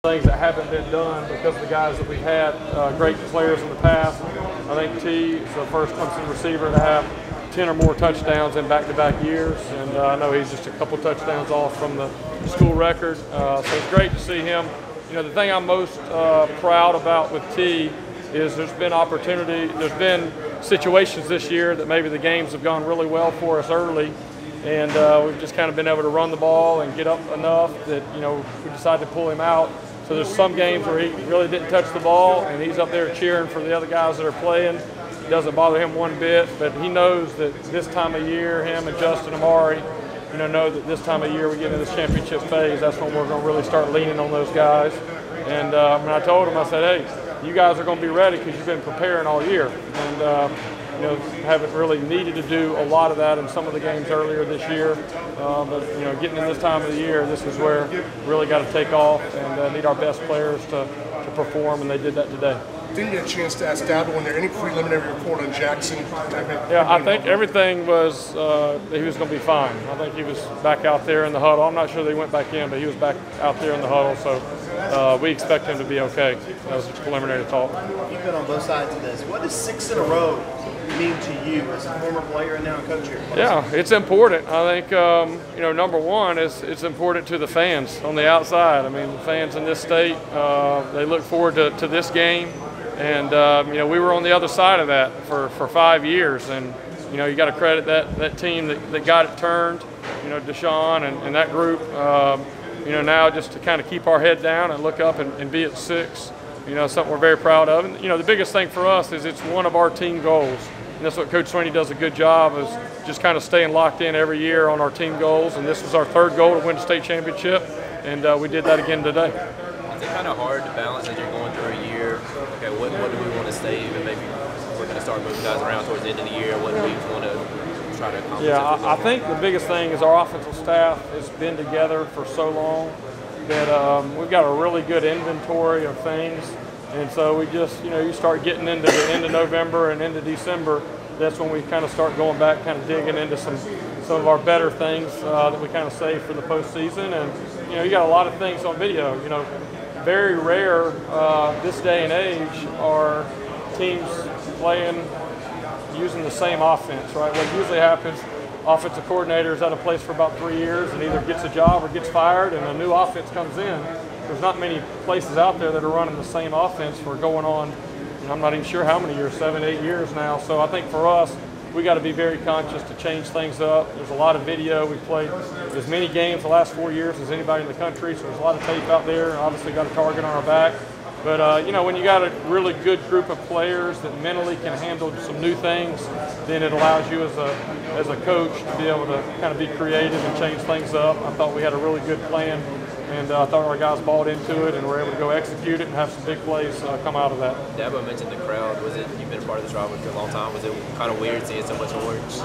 things that haven't been done because of the guys that we've had, great players in the past. I think T is the first Clemson receiver to have 10 or more touchdowns in back-to-back years, and I know he's just a couple touchdowns off from the school record. So it's great to see him. You know, the thing I'm most proud about with T is there's been opportunity, there's been situations this year that maybe the games have gone really well for us early, and we've just kind of been able to run the ball and get up enough that, you know, we decided to pull him out. So there's some games where he really didn't touch the ball, and he's up there cheering for the other guys that are playing. It doesn't bother him one bit, but he knows that this time of year, him and Justin Amari, you know that this time of year we get into this championship phase, that's when we're going to really start leaning on those guys. And when I told him, I said, hey, you guys are going to be ready because you've been preparing all year. And you know, haven't really needed to do a lot of that in some of the games earlier this year. But you know, getting in this time of the year, this is where we really got to take off and need our best players to perform, and they did that today. Didn't get a chance to ask Dabo, was there any preliminary report on Jackson? Yeah, I think everything was, he was going to be fine. I think he was back out there in the huddle. I'm not sure they went back in, but he was back out there in the huddle, so we expect him to be okay. That was just preliminary talk. You've been on both sides of this. What does 6 in a row mean to you as a former player and now a coach here? Yeah, it's important. I think, you know, number one is it's important to the fans on the outside. I mean, the fans in this state, they look forward to this game. And, you know, we were on the other side of that for 5 years. And, you know, you got to credit that team that got it turned, you know, Deshaun and that group. You know, now just to kind of keep our head down and look up and be at 6, you know, something we're very proud of. And, you know, the biggest thing for us is it's one of our team goals. And that's what Coach Sweeney does a good job, is just kind of staying locked in every year on our team goals. And this was our 3rd goal to win the state championship, and we did that again today. Is it kind of hard to balance as you're going through a year? Okay, what do we want to save, and maybe we're going to start moving guys around towards the end of the year? What do we want to try to accomplish? Yeah, I think the biggest thing is our offensive staff has been together for so long that we've got a really good inventory of things. And so we just, you know, you start getting into the end of November and into December, that's when we kind of start going back, kind of digging into some of our better things that we kind of save for the postseason. And, you know, you got a lot of things on video. You know, very rare this day and age are teams playing using the same offense, right? What usually happens, offensive coordinator is at a place for about 3 years and either gets a job or gets fired, and a new offense comes in. There's not many places out there that are running the same offense for going on, and I'm not even sure how many years, 7, 8 years now. So I think for us, we got to be very conscious to change things up. There's a lot of video. We played as many games the last 4 years as anybody in the country, so there's a lot of tape out there. Obviously got a target on our back. But, you know, when you got a really good group of players that mentally can handle some new things, then it allows you as a coach to be able to kind of be creative and change things up. I thought we had a really good plan, and I thought our guys bought into it and were able to go execute it and have some big plays come out of that. Dabo mentioned the crowd. Was it, you've been a part of this rivalry for a long time, was it kind of weird seeing so much orange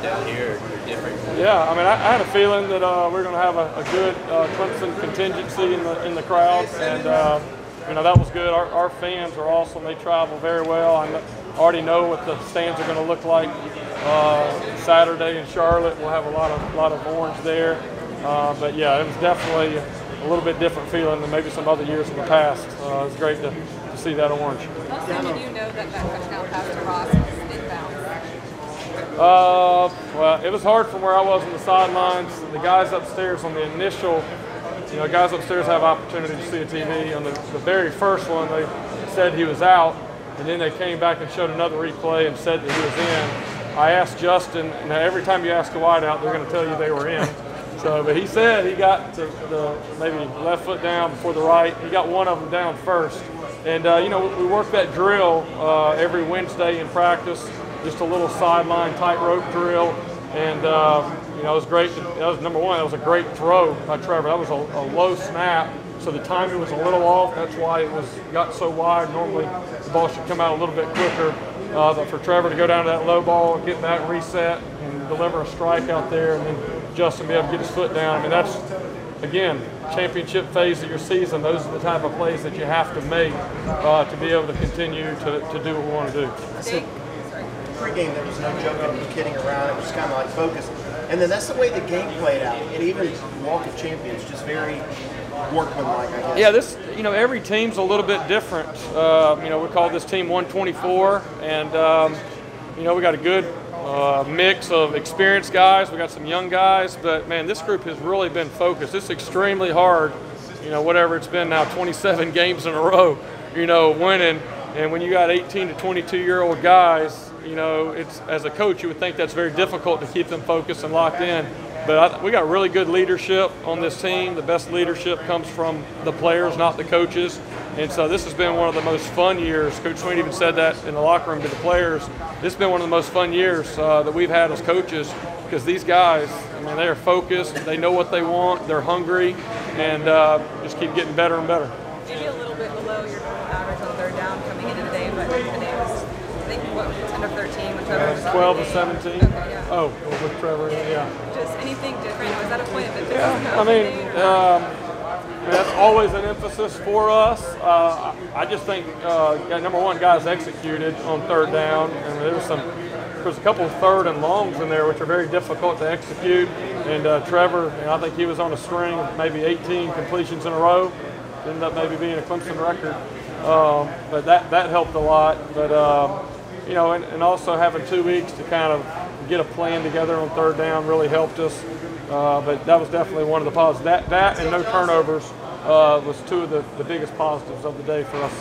down here, or different? Yeah, I mean, I had a feeling that we're going to have a good Clemson contingency in the crowd, and you know, that was good. Our fans are awesome. They travel very well. I already know what the stands are going to look like Saturday in Charlotte. We'll have a lot of orange there. But yeah, it was definitely a little bit different feeling than maybe some other years in the past. It was great to see that orange. How did you know that touchdown pass to Ross was inbounds? Well, it was hard from where I was on the sidelines. The guys upstairs on the initial, you know, guys upstairs have opportunity to see a TV. On the very first one, they said he was out, and then they came back and showed another replay and said that he was in. I asked Justin, and every time you ask a wideout, they're going to tell you they were in. So, but he said he got the maybe left foot down before the right. He got one of them down first. And, you know, we work that drill every Wednesday in practice, just a little sideline tightrope drill. And, you know, it was great. That was number one. That was a great throw by Trevor. That was a low snap, so the timing was a little off. That's why it got so wide. Normally, the ball should come out a little bit quicker. But for Trevor to go down to that low ball, get back, reset, and deliver a strike out there, and then Justin be able to get his foot down. I mean, that's, again, championship phase of your season. Those are the type of plays that you have to make to be able to continue to do what we want to do. Pre-game, there was no joking and kidding around. It was kind of like focused. And then that's the way the game played out. And even Walk of Champions, just very workmanlike, I guess. Yeah, this, every team's a little bit different. We call this team 124, and, we got a good mix of experienced guys. We got some young guys, but, man, this group has really been focused. It's extremely hard, whatever it's been now, 27 games in a row, winning. And when you got 18 to 22-year-old guys, it's, as a coach, you would think that's very difficult to keep them focused and locked in. But we got really good leadership on this team. The best leadership comes from the players, not the coaches. And so this has been one of the most fun years. Coach Sweet even said that in the locker room to the players. This has been one of the most fun years that we've had as coaches, because these guys, they are focused. They know what they want. They're hungry, and just keep getting better and better. Maybe a little bit below your total average on third down coming into the day, but today was, I think, 10 of 13 with Trevor. 12 to 17. Okay, yeah. Oh, with Trevor, yeah. Just anything different? Was that a point of emphasis? Yeah, that's always an emphasis for us. I just think, number one, guys executed on third down, and there was a couple of third and longs in there which are very difficult to execute. And Trevor, I think he was on a string of maybe 18 completions in a row. Ended up maybe being a Clemson record, but that helped a lot. But and also having 2 weeks to kind of get a plan together on third down really helped us. But that was definitely one of the positives. That and no turnovers was two of the biggest positives of the day for us.